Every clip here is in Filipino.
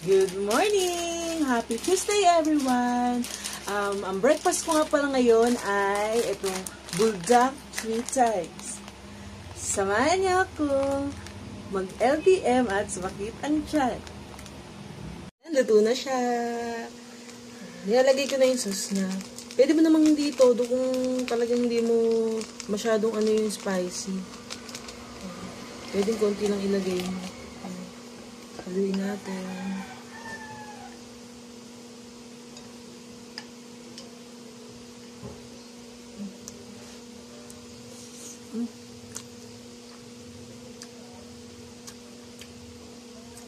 Good morning! Happy Tuesday everyone! Ang breakfast ko nga pala ngayon ay itong bulldog 3 times. Samahan niyo ako mag-LTM at sumakit ang tiyan. Luto na siya. Nilalagay ko na yung sauce niya. Pwede mo namang hindi todo kung talagang hindi mo masyadong yung spicy. Pwede konti lang ilagay mo. Haluin natin.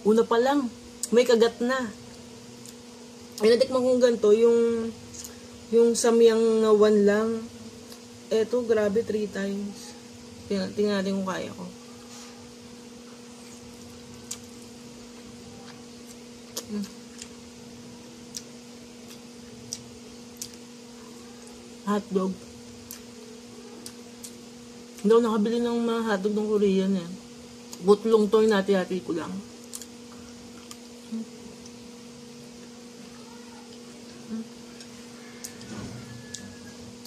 Una pa lang, may kagat na. Ay, natikman kong ganito, yung samyang 1 lang. Eto, grabe, 3 times. Tingnan natin kung kaya ko. Hotdog. Hindi ako nakabili ng mga hotdog ng Korean eh. Butlong to, hinati-hati ko lang.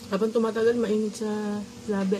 Habang tumatagal, mainit sa labi.